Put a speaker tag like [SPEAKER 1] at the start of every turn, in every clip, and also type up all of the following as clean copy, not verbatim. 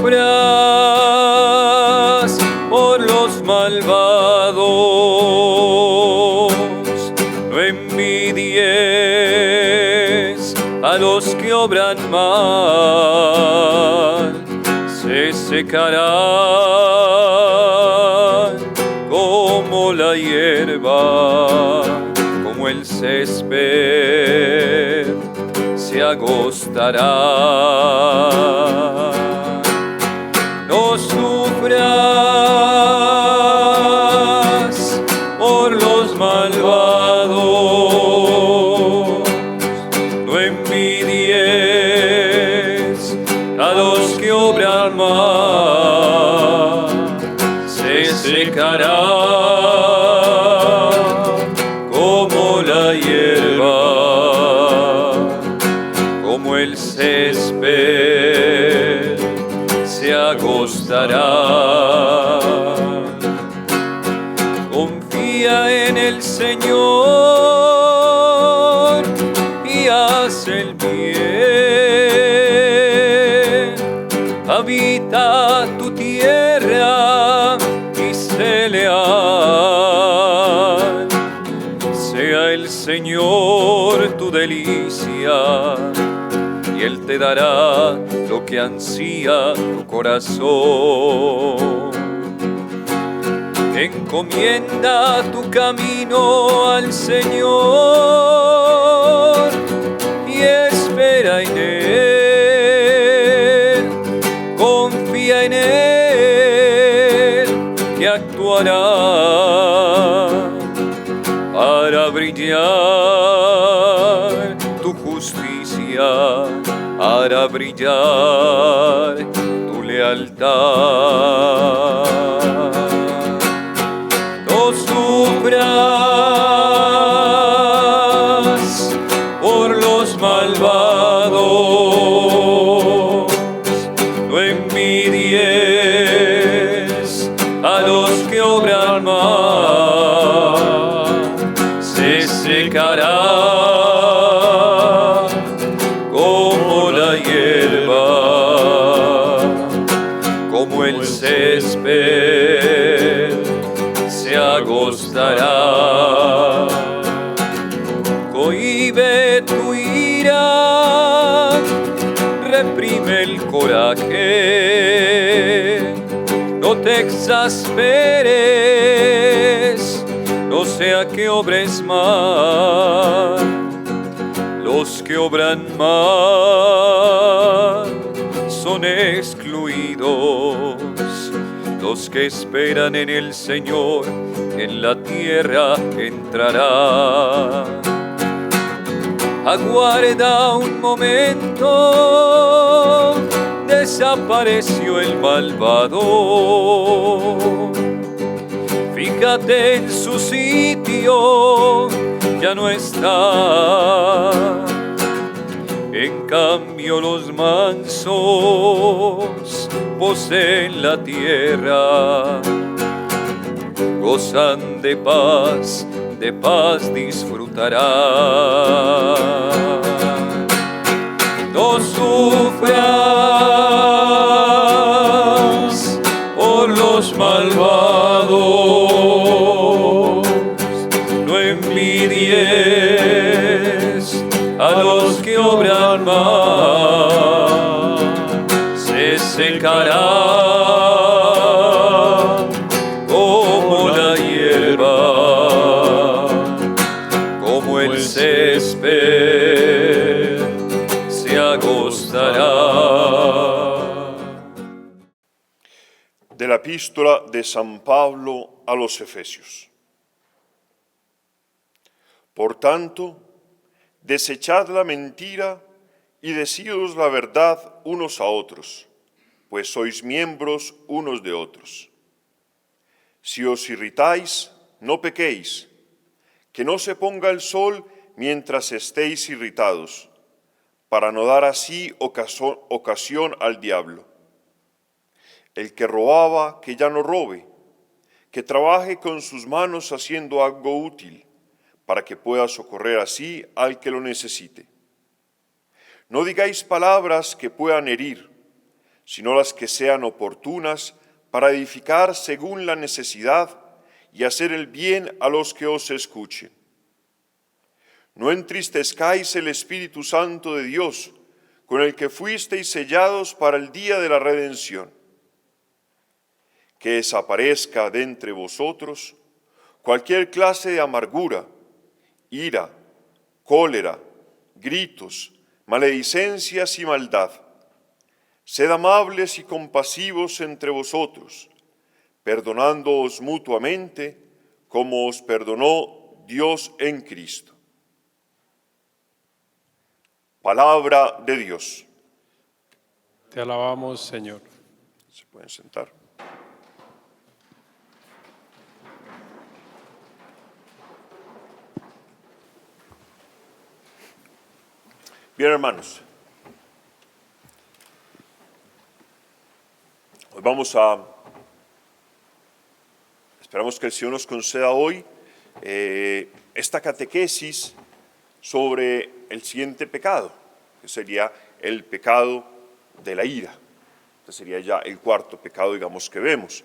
[SPEAKER 1] sufras por los malvados, no envidies a los que obran mal, se secarán como la hierba, como el césped se agostará. No sufras por los malvados, no envidies a los que obran mal, se secará como la hierba, como el césped se agostará. Confía en el Señor y haz el bien. Habita tu tierra y sé leal. Sea el Señor tu delicia, y Él te dará lo que ansía tu corazón. Encomienda tu camino al Señor y espera en Él. Confía en Él, que actuará para brillar tu justicia, hará brillar tu lealtad. No sufras por los malvados, no envidies a los que obran mal, se secará como la hierba, como el césped se agostará. Cohíbe tu ira, reprime el coraje, no te exasperes, no sea que obres mal. Los que obran mal son excluidos. Los que esperan en el Señor en la tierra entrará. Aguarda un momento, desapareció el malvado. Fíjate en su sitio, ya no está. En cambio los mansos poseen la tierra, gozan de paz disfrutarán. No sufras por los malvados, no envidies a los que obran mal, se secará como la hierba, como el césped se agostará.
[SPEAKER 2] De la epístola de San Pablo a los Efesios. Por tanto, desechad la mentira y decíos la verdad unos a otros, pues sois miembros unos de otros. Si os irritáis, no pequéis, que no se ponga el sol mientras estéis irritados, para no dar así ocasión al diablo. El que robaba, que ya no robe, que trabaje con sus manos haciendo algo útil, para que pueda socorrer así al que lo necesite. No digáis palabras que puedan herir, sino las que sean oportunas para edificar según la necesidad y hacer el bien a los que os escuchen. No entristezcáis el Espíritu Santo de Dios, con el que fuisteis sellados para el día de la redención. Que desaparezca de entre vosotros cualquier clase de amargura, ira, cólera, gritos, maledicencias y maldad. Sed amables y compasivos entre vosotros, perdonándoos mutuamente, como os perdonó Dios en Cristo. Palabra de Dios.
[SPEAKER 3] Te alabamos, Señor.
[SPEAKER 2] Se pueden sentar. Bien, hermanos. Hoy esperamos que el Señor nos conceda hoy esta catequesis sobre el siguiente pecado, que sería el pecado de la ira. Este sería ya el cuarto pecado, digamos, que vemos.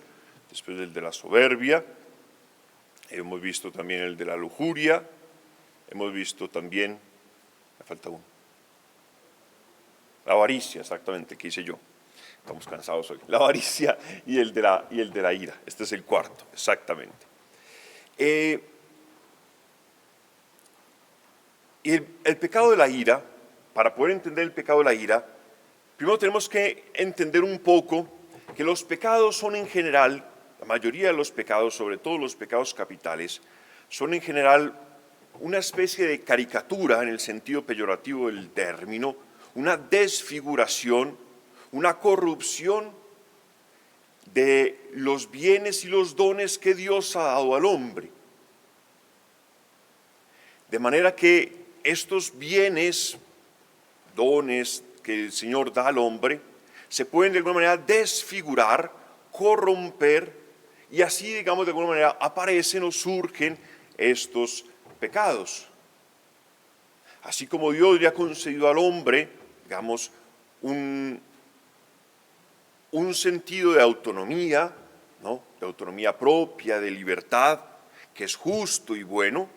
[SPEAKER 2] Después del de la soberbia, hemos visto también el de la lujuria, hemos visto también, me falta uno, la avaricia, exactamente, ¿qué hice yo? Estamos cansados hoy. La avaricia y el de la ira. Este es el cuarto, exactamente. Y el pecado de la ira, para poder entender el pecado de la ira, primero tenemos que entender un poco que los pecados son en general, la mayoría de los pecados, sobre todo los pecados capitales, son en general una especie de caricatura en el sentido peyorativo del término, una desfiguración, una corrupción de los bienes y los dones que Dios ha dado al hombre. De manera que estos bienes, dones que el Señor da al hombre, se pueden de alguna manera desfigurar, corromper, y así, digamos, de alguna manera aparecen o surgen estos pecados. Así como Dios le ha concedido al hombre, digamos, un sentido de autonomía, ¿no? De autonomía propia, de libertad, que es justo y bueno,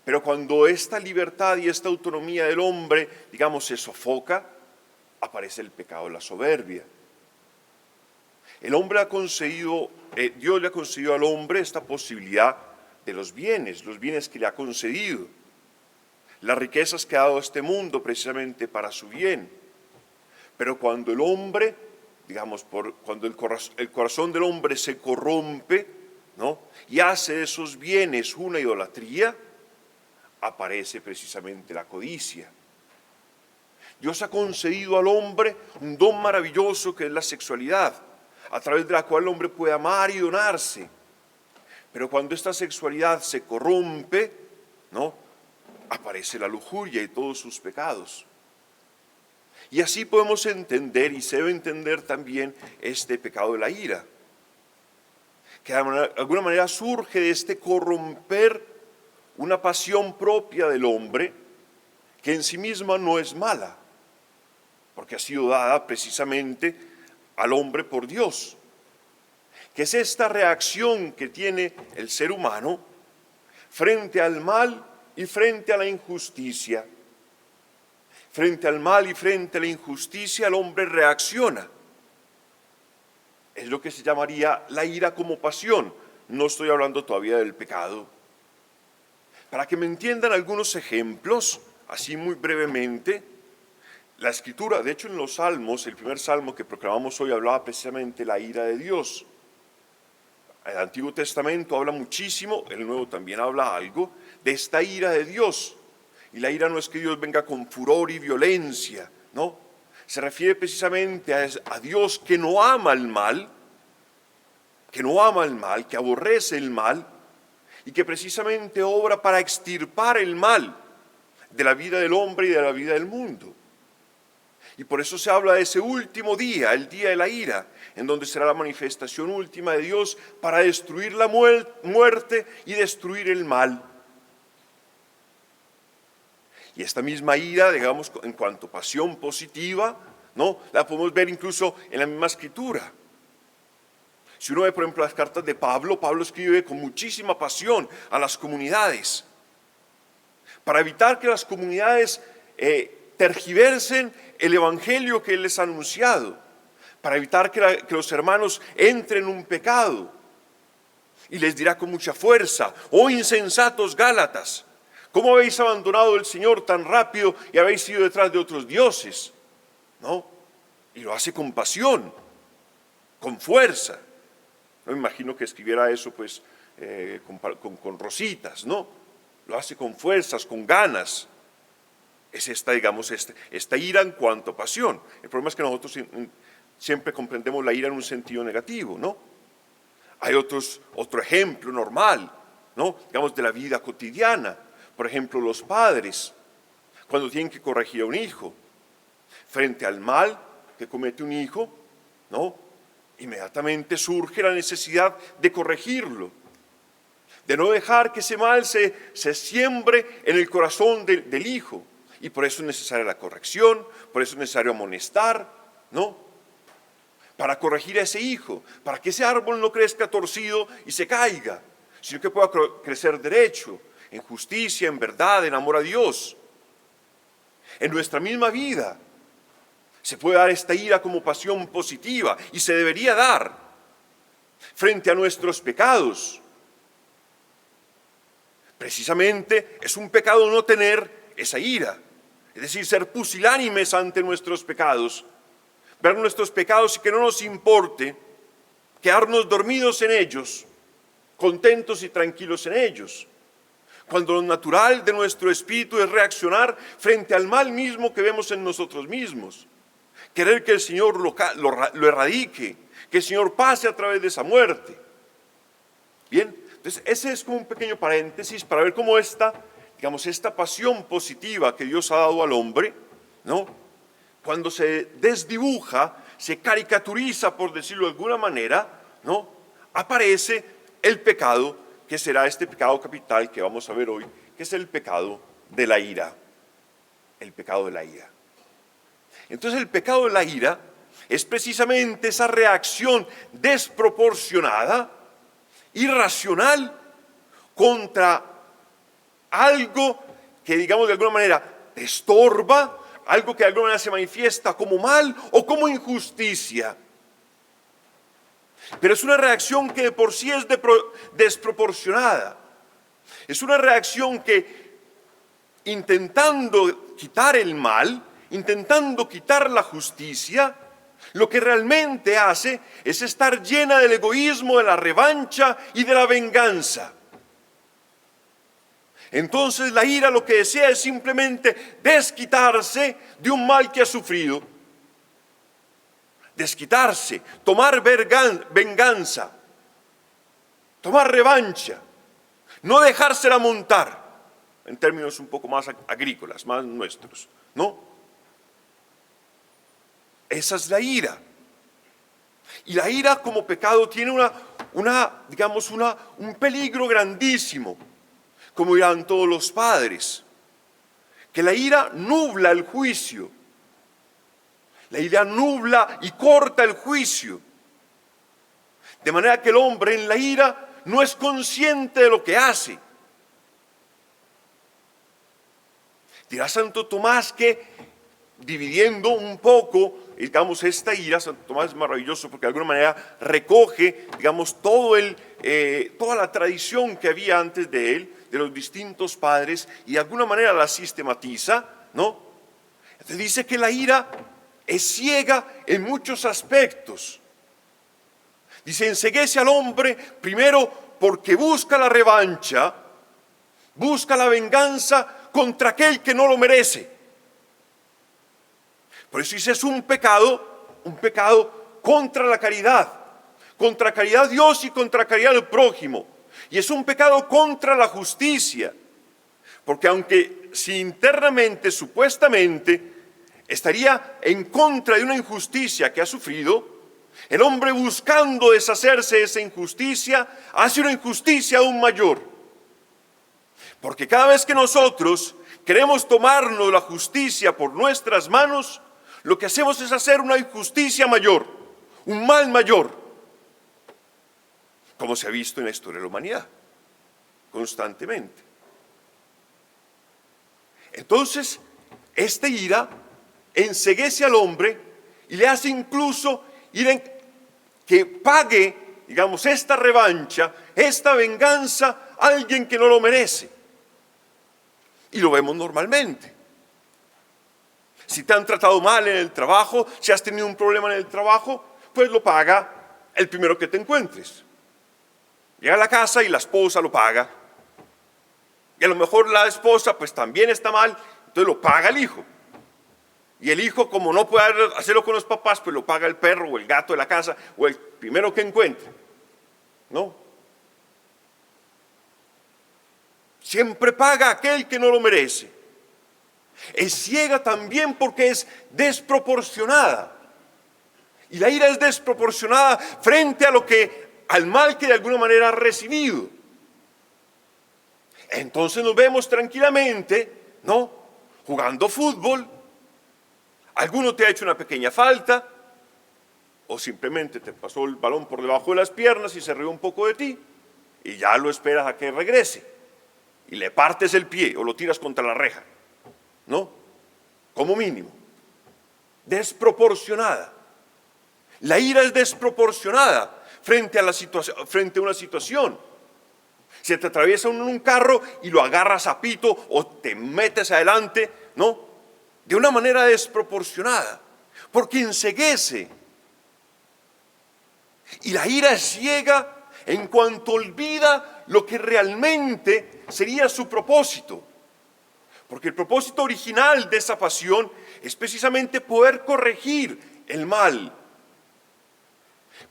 [SPEAKER 2] pero cuando esta libertad y esta autonomía del hombre, digamos, se sofoca, aparece el pecado de la soberbia. El hombre Dios le ha concedido al hombre esta posibilidad de los bienes que le ha concedido, las riquezas que ha dado a este mundo precisamente para su bien. Pero cuando el hombre, digamos, cuando el corazón del hombre se corrompe, ¿no? Y hace de esos bienes una idolatría, aparece precisamente la codicia. Dios ha concedido al hombre un don maravilloso que es la sexualidad, a través de la cual el hombre puede amar y donarse. Pero cuando esta sexualidad se corrompe, ¿no? Aparece la lujuria y todos sus pecados. Y así podemos entender, y se debe entender también, este pecado de la ira, que de alguna manera surge de este corromper una pasión propia del hombre, que en sí misma no es mala, porque ha sido dada precisamente al hombre por Dios, que es esta reacción que tiene el ser humano frente al mal y frente a la injusticia. Frente al mal y frente a la injusticia, el hombre reacciona. Es lo que se llamaría la ira como pasión. No estoy hablando todavía del pecado. Para que me entiendan algunos ejemplos, así muy brevemente, la Escritura, de hecho en los Salmos, el primer Salmo que proclamamos hoy hablaba precisamente de la ira de Dios. El Antiguo Testamento habla muchísimo, el Nuevo también habla algo, de esta ira de Dios. Y la ira no es que Dios venga con furor y violencia, no. Se refiere precisamente a Dios que no ama el mal, que aborrece el mal, y que precisamente obra para extirpar el mal de la vida del hombre y de la vida del mundo. Y por eso se habla de ese último día, el día de la ira, en donde será la manifestación última de Dios para destruir la muerte y destruir el mal. Y esta misma ira, digamos, en cuanto a pasión positiva, ¿no? La podemos ver incluso en la misma Escritura. Si uno ve, por ejemplo, las cartas de Pablo, Pablo escribe con muchísima pasión a las comunidades, para evitar que las comunidades tergiversen el evangelio que él les ha anunciado, para evitar que los hermanos entren en un pecado. Y les dirá con mucha fuerza: oh insensatos Gálatas, ¿cómo habéis abandonado el Señor tan rápido y habéis ido detrás de otros dioses? ¿No? Y lo hace con pasión, con fuerza. No me imagino que escribiera eso pues con rositas, ¿no? Lo hace con fuerzas, con ganas. Es esta, digamos, esta ira en cuanto a pasión. El problema es que nosotros siempre comprendemos la ira en un sentido negativo, ¿no? Hay otro ejemplo normal, ¿no? Digamos, de la vida cotidiana. Por ejemplo, los padres, cuando tienen que corregir a un hijo, frente al mal que comete un hijo, ¿no? Inmediatamente surge la necesidad de corregirlo, de no dejar que ese mal se siembre en el corazón del hijo. Y por eso es necesaria la corrección, por eso es necesario amonestar, ¿no? Para corregir a ese hijo, para que ese árbol no crezca torcido y se caiga, sino que pueda crecer derecho, en justicia, en verdad, en amor a Dios. En nuestra misma vida se puede dar esta ira como pasión positiva, y se debería dar frente a nuestros pecados. Precisamente es un pecado no tener esa ira, es decir, ser pusilánimes ante nuestros pecados, ver nuestros pecados y que no nos importe quedarnos dormidos en ellos, contentos y tranquilos en ellos, cuando lo natural de nuestro espíritu es reaccionar frente al mal mismo que vemos en nosotros mismos, querer que el Señor lo erradique, que el Señor pase a través de esa muerte. Bien, entonces ese es como un pequeño paréntesis para ver cómo esta pasión positiva que Dios ha dado al hombre, ¿no? Cuando se desdibuja, se caricaturiza, por decirlo de alguna manera, ¿no? Aparece el pecado, que será este pecado capital que vamos a ver hoy, que es el pecado de la ira. El pecado de la ira. Entonces el pecado de la ira es precisamente esa reacción desproporcionada, irracional, contra algo que, digamos, de alguna manera te estorba, algo que de alguna manera se manifiesta como mal o como injusticia. Pero es una reacción que de por sí es desproporcionada. Es una reacción que, intentando quitar el mal, intentando quitar la justicia, lo que realmente hace es estar llena del egoísmo, de la revancha y de la venganza. Entonces la ira lo que desea es simplemente desquitarse de un mal que ha sufrido. Desquitarse, tomar venganza, tomar revancha, no dejársela montar, en términos un poco más agrícolas, más nuestros, ¿no? Esa es la ira. Y la ira como pecado tiene un peligro grandísimo, como dirán todos los padres, que la ira nubla el juicio. La ira nubla y corta el juicio. De manera que el hombre en la ira no es consciente de lo que hace. Dirá Santo Tomás que, dividiendo un poco, digamos, esta ira, Santo Tomás es maravilloso porque de alguna manera recoge, digamos, toda la tradición que había antes de él, de los distintos padres, y de alguna manera la sistematiza, ¿no? Entonces dice que la ira es ciega en muchos aspectos. Dice, enceguece al hombre primero porque busca la revancha, busca la venganza contra aquel que no lo merece. Por eso dice, es un pecado contra la caridad a Dios y contra la caridad del prójimo. Y es un pecado contra la justicia, porque aunque si internamente, supuestamente, estaría en contra de una injusticia que ha sufrido, el hombre, buscando deshacerse de esa injusticia, hace una injusticia aún mayor. Porque cada vez que nosotros queremos tomarnos la justicia por nuestras manos, Lo que hacemos es hacer una injusticia mayor, un mal mayor, como se ha visto en la historia de la humanidad, constantemente. Entonces, esta ira enceguece al hombre y le hace incluso que pague, digamos, esta revancha, esta venganza a alguien que no lo merece. Y lo vemos normalmente. Si te han tratado mal en el trabajo, si has tenido un problema en el trabajo, pues lo paga el primero que te encuentres. Llega a la casa y la esposa lo paga. Y a lo mejor la esposa pues también está mal, entonces lo paga el hijo. Y el hijo, como no puede hacerlo con los papás, pues lo paga el perro o el gato de la casa o el primero que encuentre. ¿No? Siempre paga aquel que no lo merece. Es ciega también porque es desproporcionada. Y la ira es desproporcionada frente al mal que de alguna manera ha recibido. Entonces nos vemos tranquilamente, ¿no? Jugando fútbol. Alguno te ha hecho una pequeña falta, o simplemente te pasó el balón por debajo de las piernas y se rió un poco de ti, y ya lo esperas a que regrese, y le partes el pie o lo tiras contra la reja, ¿no? Como mínimo. Desproporcionada. La ira es desproporcionada frente a una situación. Se te atraviesa uno en un carro y lo agarras a pito o te metes adelante, ¿no? De una manera desproporcionada, porque enceguece. Y la ira es ciega en cuanto olvida lo que realmente sería su propósito. Porque el propósito original de esa pasión es precisamente poder corregir el mal.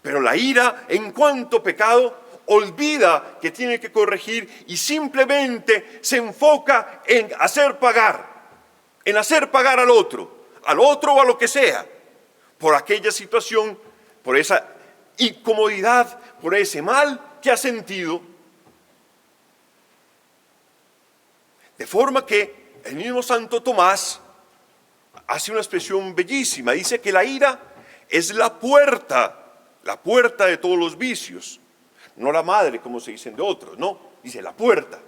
[SPEAKER 2] Pero la ira, en cuanto pecado, olvida que tiene que corregir y simplemente se enfoca en hacer pagar al otro o a lo que sea, por aquella situación, por esa incomodidad, por ese mal que ha sentido. De forma que el mismo Santo Tomás hace una expresión bellísima, dice que la ira es la puerta de todos los vicios, no la madre como se dicen de otros, no, dice la puerta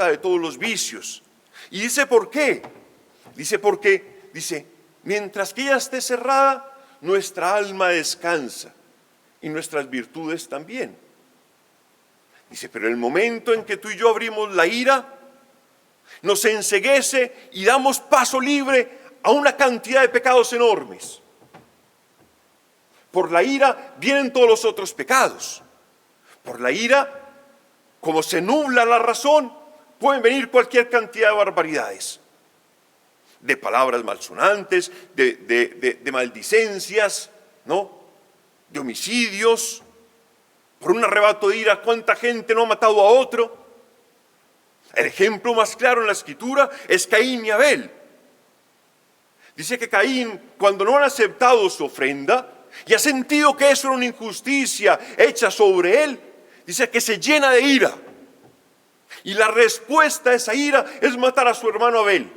[SPEAKER 2] de todos los vicios. Y dice ¿por qué? Dice porque, mientras que ella esté cerrada, nuestra alma descansa y nuestras virtudes también. Dice, pero el momento en que tú y yo abrimos la ira, nos enceguece y damos paso libre a una cantidad de pecados enormes. Por la ira vienen todos los otros pecados. Por la ira, como se nubla la razón, pueden venir cualquier cantidad de barbaridades. De palabras malsonantes, de maldicencias, ¿no? De homicidios. Por un arrebato de ira, ¿cuánta gente no ha matado a otro? El ejemplo más claro en la Escritura es Caín y Abel. Dice que Caín, cuando no han aceptado su ofrenda y ha sentido que eso era una injusticia hecha sobre él, dice que se llena de ira. Y la respuesta a esa ira es matar a su hermano Abel.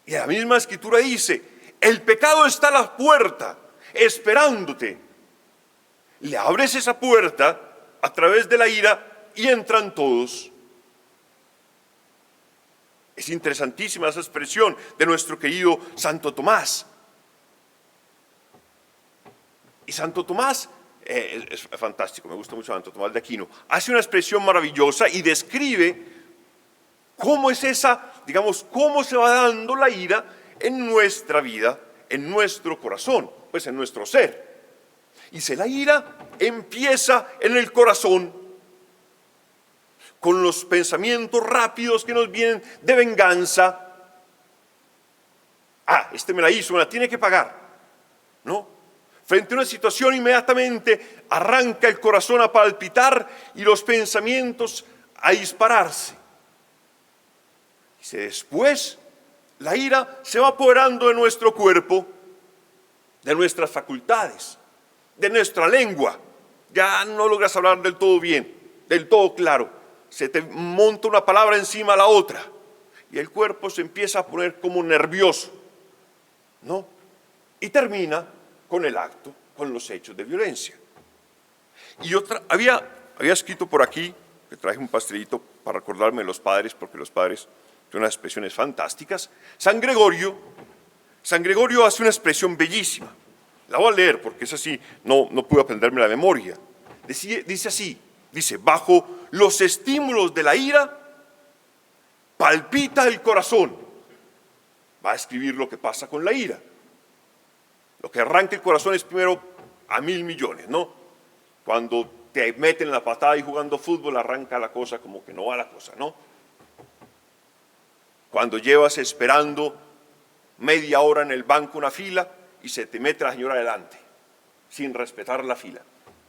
[SPEAKER 2] Y la misma Escritura dice, el pecado está a la puerta, esperándote. Le abres esa puerta a través de la ira y entran todos. Es interesantísima esa expresión de nuestro querido Santo Tomás. Y Santo Tomás, es fantástico, me gusta mucho Santo Tomás de Aquino, hace una expresión maravillosa y describe cómo es cómo se va dando la ira en nuestra vida, en nuestro corazón, pues en nuestro ser. Dice, la ira empieza en el corazón, con los pensamientos rápidos que nos vienen de venganza. Este me la hizo, me la tiene que pagar, ¿no? Frente a una situación inmediatamente arranca el corazón a palpitar y los pensamientos a dispararse. Dice, después la ira se va apoderando de nuestro cuerpo, de nuestras facultades, de nuestra lengua. Ya no logras hablar del todo bien, del todo claro. Se te monta una palabra encima de la otra y el cuerpo se empieza a poner como nervioso, ¿no? Y termina con el acto, con los hechos de violencia. Y otra, había escrito por aquí, que traje un pastelito para recordarme de los padres, porque los padres tienen unas expresiones fantásticas. San Gregorio hace una expresión bellísima. La voy a leer porque es así, no pude aprenderme la memoria. Dice así, bajo los estímulos de la ira, palpita el corazón. Va a escribir lo que pasa con la ira. Lo que arranca el corazón es primero a 1.000 millones, ¿no? Cuando te meten la patada y jugando fútbol arranca la cosa como que no va la cosa, ¿no? Cuando llevas esperando media hora en el banco una fila y se te mete la señora adelante, sin respetar la fila.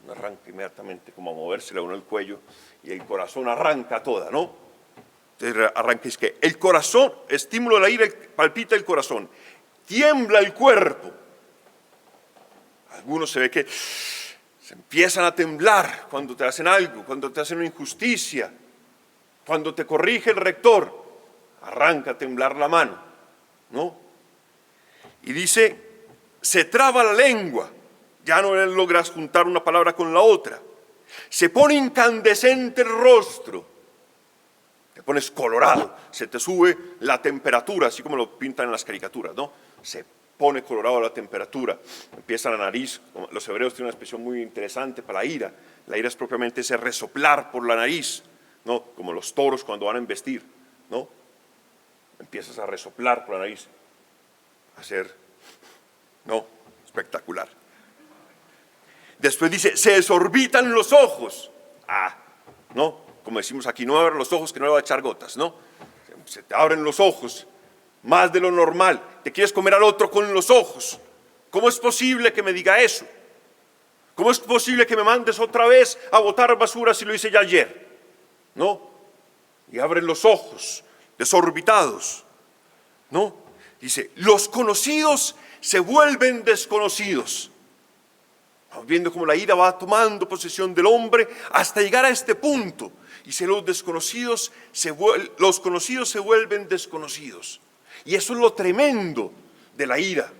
[SPEAKER 2] Uno arranca inmediatamente como a movérsele a uno el cuello y el corazón arranca toda, ¿no? Entonces arranca, es que el corazón, estímulo de la ira, palpita el corazón, tiembla el cuerpo. Algunos se ve que se empiezan a temblar cuando te hacen algo, cuando te hacen una injusticia, cuando te corrige el rector, arranca a temblar la mano, ¿no? Y dice, se traba la lengua, ya no logras juntar una palabra con la otra, se pone incandescente el rostro, te pones colorado, se te sube la temperatura, así como lo pintan en las caricaturas, ¿no? Se pone colorado la temperatura, empieza la nariz, los hebreos tienen una expresión muy interesante para la ira es propiamente ese resoplar por la nariz, ¿no? Como los toros cuando van a embestir, ¿no? Empiezas a resoplar por la nariz, a hacer, ¿no? Espectacular. Después dice, se desorbitan los ojos, ¿no? Como decimos aquí, no abran los ojos que no le va a echar gotas, ¿no? Se te abren los ojos, más de lo normal, te quieres comer al otro con los ojos. ¿Cómo es posible que me diga eso? ¿Cómo es posible que me mandes otra vez a botar basura si lo hice ya ayer? ¿No? Y abren los ojos, desorbitados, ¿no? Dice, los conocidos se vuelven desconocidos. Vamos viendo cómo la ira va tomando posesión del hombre hasta llegar a este punto. Dice, los conocidos se vuelven desconocidos. Y eso es lo tremendo de la ira,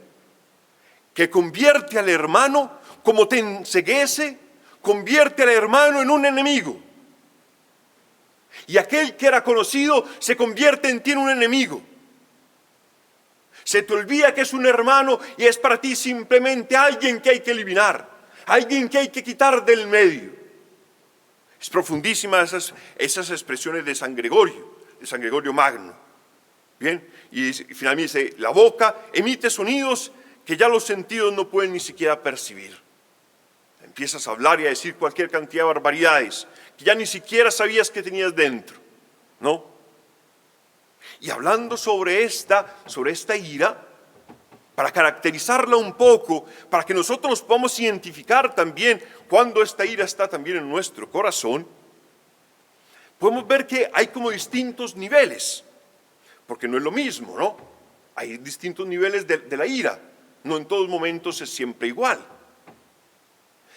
[SPEAKER 2] que convierte al hermano, como te enceguece, convierte al hermano en un enemigo. Y aquel que era conocido se convierte en ti en un enemigo. Se te olvida que es un hermano y es para ti simplemente alguien que hay que eliminar, alguien que hay que quitar del medio. Es profundísima esas expresiones de San Gregorio Magno. Bien, y finalmente dice, la boca emite sonidos que ya los sentidos no pueden ni siquiera percibir. Empiezas a hablar y a decir cualquier cantidad de barbaridades que ya ni siquiera sabías que tenías dentro, ¿no? Y hablando sobre esta ira, para caracterizarla un poco, para que nosotros nos podamos identificar también cuando esta ira está también en nuestro corazón, podemos ver que hay como distintos niveles, porque no es lo mismo, ¿no? Hay distintos niveles de la ira, no en todos momentos es siempre igual.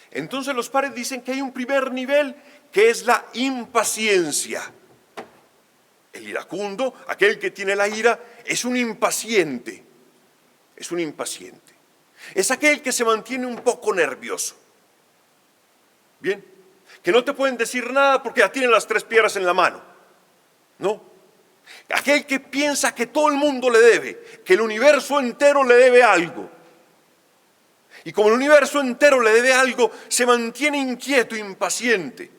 [SPEAKER 2] Entonces los padres dicen que hay un primer nivel que es la impaciencia. El iracundo, aquel que tiene la ira, es un impaciente. Es un impaciente. Es aquel que se mantiene un poco nervioso. Bien, que no te pueden decir nada porque ya tienen las 3 piedras en la mano. No. Aquel que piensa que todo el mundo le debe, que el universo entero le debe algo. Y como el universo entero le debe algo, se mantiene inquieto, impaciente.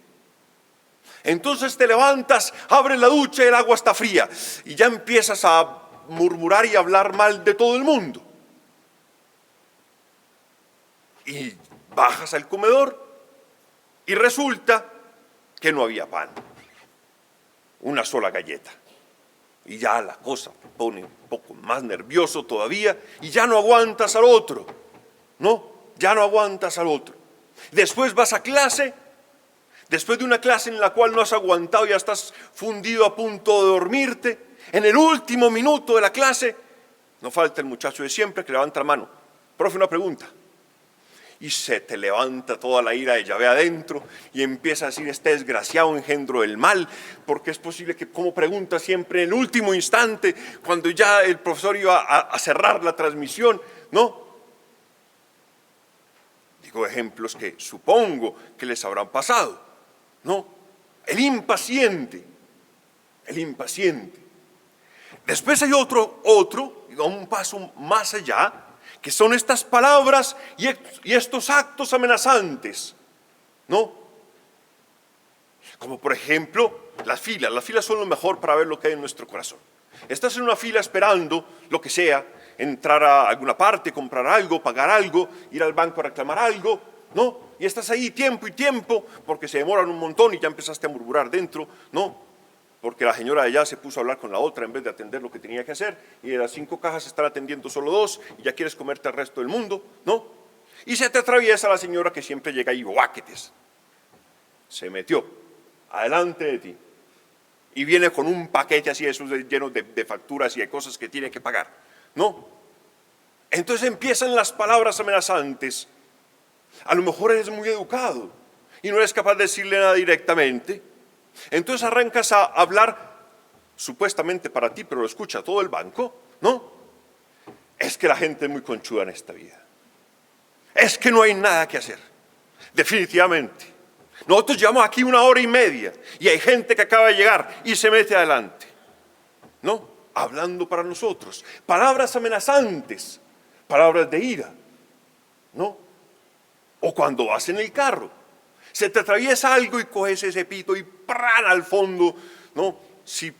[SPEAKER 2] Entonces te levantas, abres la ducha y el agua está fría y ya empiezas a murmurar y hablar mal de todo el mundo. Y bajas al comedor y resulta que no había pan, una sola galleta. Y ya la cosa te pone un poco más nervioso todavía y ya no aguantas al otro, ¿no? Ya no aguantas al otro. Después vas a clase, después de una clase en la cual no has aguantado, ya estás fundido a punto de dormirte. En el último minuto de la clase, no falta el muchacho de siempre que levanta la mano. Profe, una pregunta. Y se te levanta toda la ira de Yahvé adentro y empieza a decir: este desgraciado engendro del mal, porque es posible que, como pregunta siempre en el último instante, cuando ya el profesor iba a cerrar la transmisión, ¿no? Digo ejemplos que supongo que les habrán pasado, ¿no? El impaciente. Después hay otro, un paso más allá, que son estas palabras y estos actos amenazantes, ¿no? Como por ejemplo las filas son lo mejor para ver lo que hay en nuestro corazón. Estás en una fila esperando lo que sea, entrar a alguna parte, comprar algo, pagar algo, ir al banco a reclamar algo, ¿no? Y estás ahí tiempo y tiempo, porque se demoran un montón y ya empezaste a murmurar dentro, ¿no? Porque la señora de allá se puso a hablar con la otra en vez de atender lo que tenía que hacer, y de las 5 cajas están atendiendo solo 2, y ya quieres comerte al resto del mundo, ¿no? Y se te atraviesa la señora que siempre llega y guáquetes. Se metió adelante de ti, y viene con un paquete así, esos llenos de facturas y de cosas que tiene que pagar, ¿no? Entonces empiezan las palabras amenazantes. A lo mejor eres muy educado y no eres capaz de decirle nada directamente. Entonces arrancas a hablar supuestamente para ti, pero lo escucha todo el banco, ¿no? Es que la gente es muy conchuda en esta vida. Es que no hay nada que hacer. Definitivamente. Nosotros llevamos aquí 1 hora y media y hay gente que acaba de llegar y se mete adelante, ¿no? Hablando para nosotros. Palabras amenazantes, palabras de ira, ¿no? O cuando vas en el carro, se te atraviesa algo y coges ese pito y ¡pran! Al fondo, ¿no? Si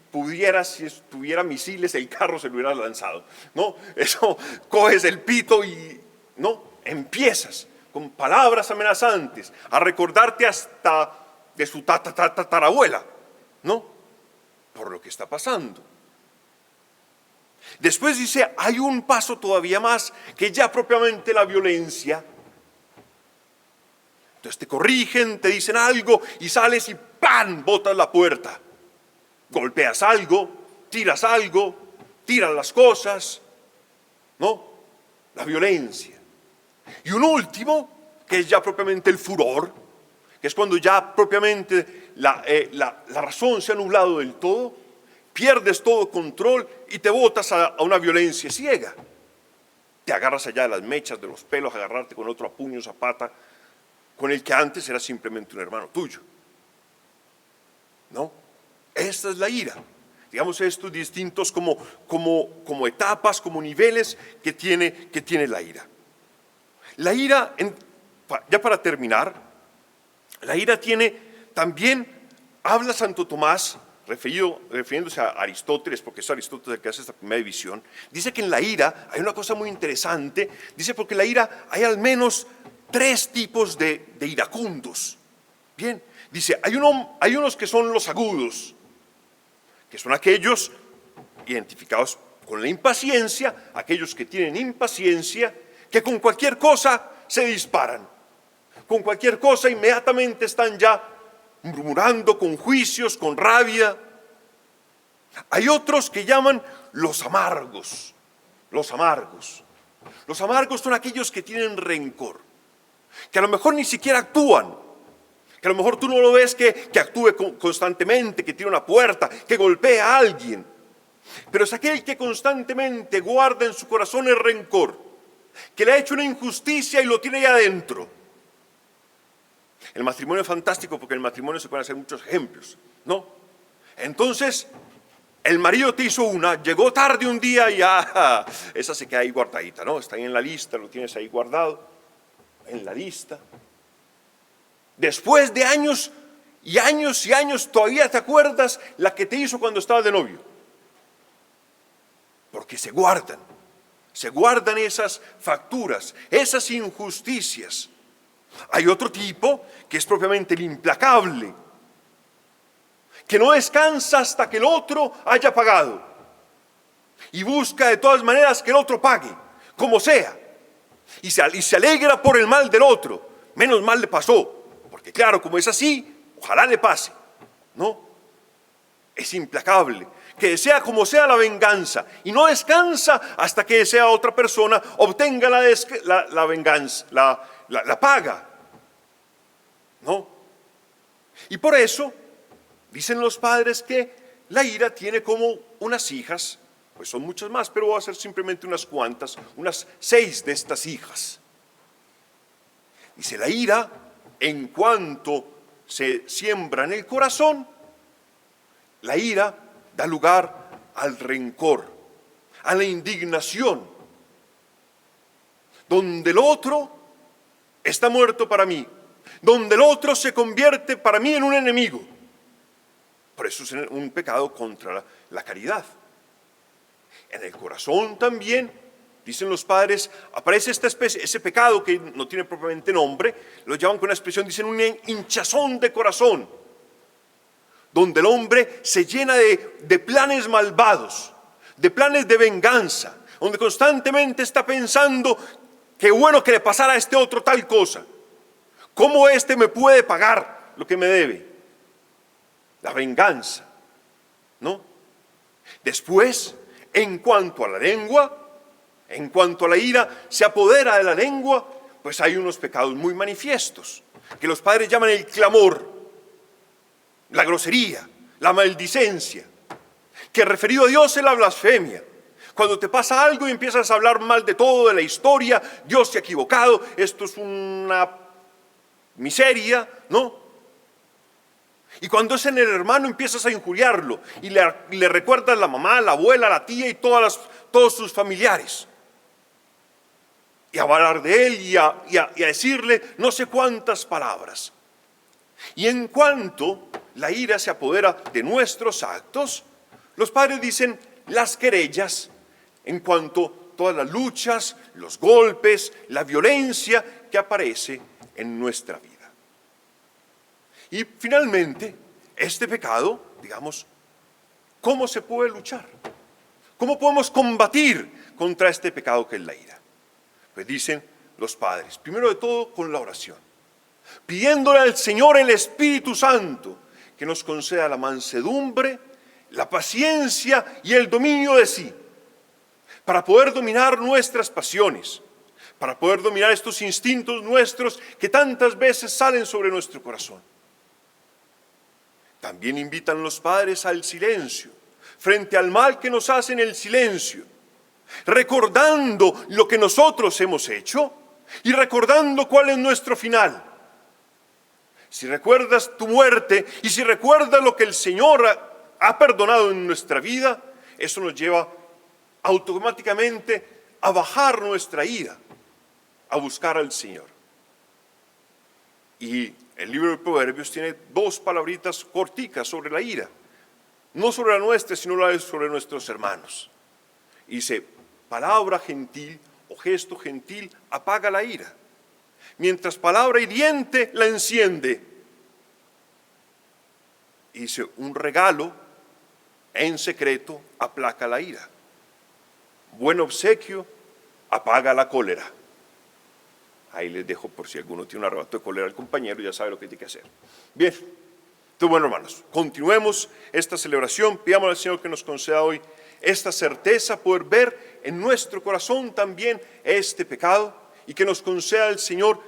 [SPEAKER 2] estuviera misiles, el carro se lo hubiera lanzado, ¿no? Eso, coges el pito y, ¿no? Empiezas con palabras amenazantes a recordarte hasta de su tatarabuela, ¿no? Por lo que está pasando. Después dice, hay un paso todavía más, que ya propiamente la violencia. Entonces te corrigen, te dicen algo y sales y ¡pam! Botas la puerta. Golpeas algo, tiras las cosas, ¿no? La violencia. Y un último, que es ya propiamente el furor, que es cuando ya propiamente la razón se ha nublado del todo, pierdes todo control y te botas a una violencia ciega. Te agarras allá de las mechas, de los pelos, agarrarte con otro a puños, a pata, con el que antes era simplemente un hermano tuyo, ¿no? Esta es la ira. Digamos, estos distintos como etapas, como niveles que tiene la ira. La ira, ya para terminar, la ira tiene también, habla Santo Tomás, refiriéndose a Aristóteles, porque es Aristóteles el que hace esta primera división, dice que en la ira hay una cosa muy interesante, dice porque en la ira hay al menos 3 tipos de iracundos. Bien, dice, hay unos que son los agudos, que son aquellos identificados con la impaciencia, aquellos que tienen impaciencia, que con cualquier cosa se disparan, con cualquier cosa inmediatamente están ya murmurando, con juicios, con rabia. Hay otros que llaman los amargos. Los amargos son aquellos que tienen rencor, que a lo mejor ni siquiera actúan, que a lo mejor tú no lo ves que actúe constantemente, que tira una puerta, que golpea a alguien, pero es aquel que constantemente guarda en su corazón el rencor, que le ha hecho una injusticia y lo tiene ahí adentro. El matrimonio es fantástico porque en el matrimonio se pueden hacer muchos ejemplos, ¿no? Entonces, el marido te hizo una, llegó tarde un día y esa se queda ahí guardadita, ¿no? Está ahí en la lista, lo tienes ahí guardado, en la lista. Después de años y años y años, todavía te acuerdas la que te hizo cuando estabas de novio. Porque se guardan esas facturas, esas injusticias. Hay otro tipo que es propiamente el implacable, que no descansa hasta que el otro haya pagado y busca de todas maneras que el otro pague, como sea, y se alegra por el mal del otro. Menos mal le pasó, porque claro, como es así, ojalá le pase, ¿no? Es implacable, que desea como sea la venganza y no descansa hasta que esa otra persona obtenga la venganza, la paga. ¿No? Y por eso dicen los padres que la ira tiene como unas hijas, pues son muchas más, pero voy a hacer simplemente unas cuantas, unas 6 de estas hijas. Dice, la ira, en cuanto se siembra en el corazón, la ira da lugar al rencor, a la indignación, donde el otro está muerto para mí, donde el otro se convierte para mí en un enemigo. Por eso es un pecado contra la caridad. En el corazón también, dicen los padres, aparece esta especie, ese pecado que no tiene propiamente nombre, lo llaman con una expresión, dicen un hinchazón de corazón, donde el hombre se llena de planes malvados, de planes de venganza, donde constantemente está pensando, qué bueno que le pasara a este otro tal cosa, ¿cómo este me puede pagar lo que me debe? La venganza, ¿no? Después, en cuanto a la lengua, en cuanto a la ira se apodera de la lengua, pues hay unos pecados muy manifiestos, que los padres llaman el clamor, la grosería, la maldicencia, que referido a Dios es la blasfemia. Cuando te pasa algo y empiezas a hablar mal de todo, de la historia, Dios se ha equivocado, esto es una miseria, ¿no? Y cuando es en el hermano empiezas a injuriarlo y le recuerdas a la mamá, a la abuela, a la tía y todos sus familiares. Y a hablar de él y a decirle no sé cuántas palabras. Y en cuanto la ira se apodera de nuestros actos, los padres dicen las querellas, en cuanto a todas las luchas, los golpes, la violencia que aparece en nuestra vida. Y finalmente, este pecado, digamos, ¿cómo se puede luchar? ¿Cómo podemos combatir contra este pecado que es la ira? Pues dicen los padres, primero de todo con la oración, pidiéndole al Señor el Espíritu Santo que nos conceda la mansedumbre, la paciencia y el dominio de sí, para poder dominar nuestras pasiones, para poder dominar estos instintos nuestros que tantas veces salen sobre nuestro corazón. También invitan los padres al silencio, frente al mal que nos hacen el silencio, recordando lo que nosotros hemos hecho y recordando cuál es nuestro final. Si recuerdas tu muerte y si recuerdas lo que el Señor ha perdonado en nuestra vida, eso nos lleva automáticamente a bajar nuestra ira, a buscar al Señor. Y el libro de Proverbios tiene 2 palabritas corticas sobre la ira, no sobre la nuestra, sino sobre nuestros hermanos. Y dice, palabra gentil o gesto gentil apaga la ira, mientras palabra hiriente la enciende. Y dice, un regalo en secreto aplaca la ira. Buen obsequio apaga la cólera. Ahí les dejo por si alguno tiene un arrebato de cólera al compañero, ya sabe lo que tiene que hacer. Bien, entonces bueno hermanos, continuemos esta celebración, pidamos al Señor que nos conceda hoy esta certeza, poder ver en nuestro corazón también este pecado y que nos conceda el Señor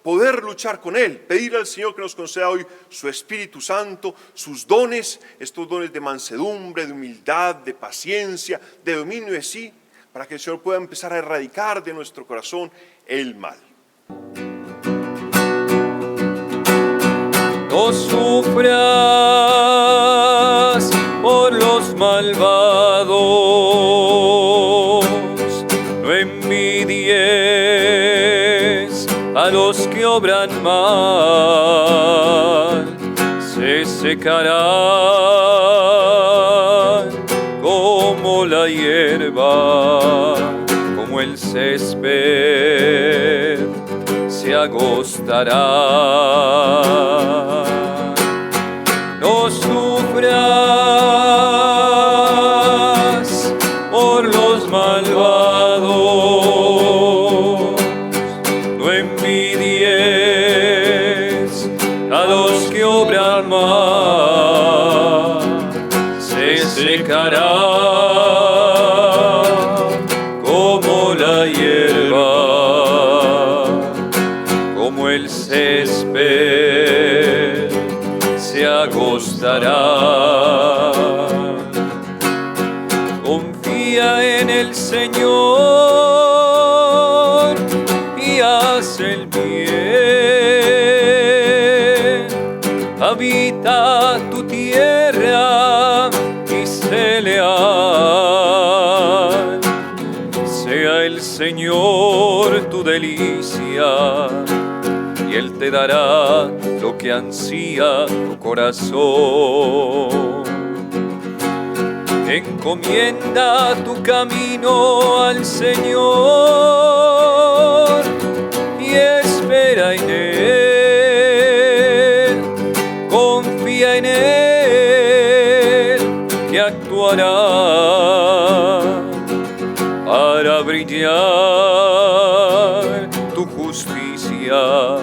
[SPEAKER 2] poder luchar con él, pedir al Señor que nos conceda hoy su Espíritu Santo, sus dones, estos dones de mansedumbre, de humildad, de paciencia, de dominio de sí, para que el Señor pueda empezar a erradicar de nuestro corazón el mal.
[SPEAKER 1] No sufras por los malvados, no envidies a los que obran mal, se secarán como la hierba, como el césped se agostará. No sufras por los malvados, no envidies a los que obran mal, se secará como la hierba, el césped se agostará. Confía en el Señor y haz el bien. Habita tu tierra y sé leal. Sea el Señor tu delicia y Él te dará lo que ansía tu corazón. Encomienda tu camino al Señor y espera en Él. Confía en Él que actuará para brillar tu justicia,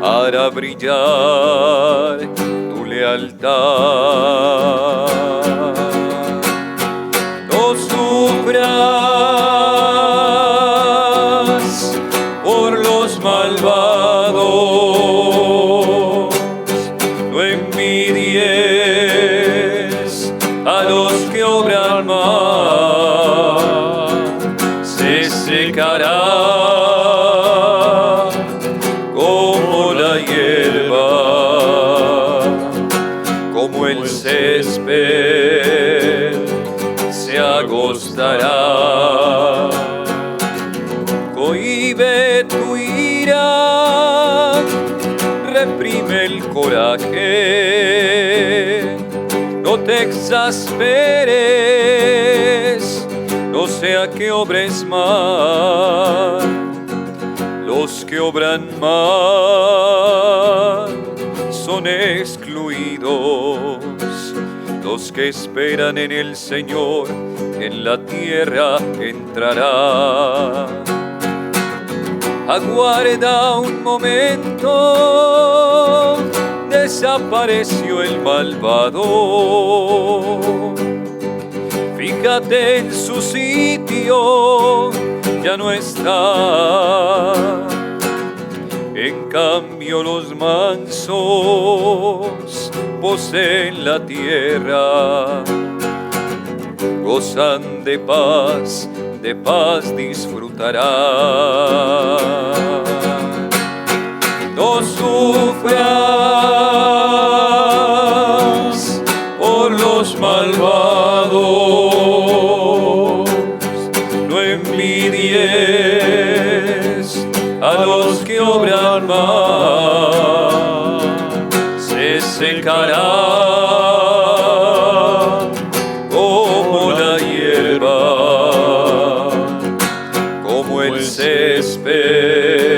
[SPEAKER 1] para brillar tu lealtad. No sufras por los malvados, no envidies a los que obran mal. Se secará como la hierba, como el césped se agostará. Cohíbe tu ira, reprime el coraje, no te exasperes, no sea que obres mal. Los que obran mal son excluidos. Los que esperan en el Señor en la tierra entrará. Aguarda un momento, desapareció el malvado. Fíjate en su sitio, ya no está. En cambio los mansos poseen la tierra, gozan de paz disfrutarán. No sufras por los malvados, no envidies a los que obran mal. Se secará como la hierba, como el césped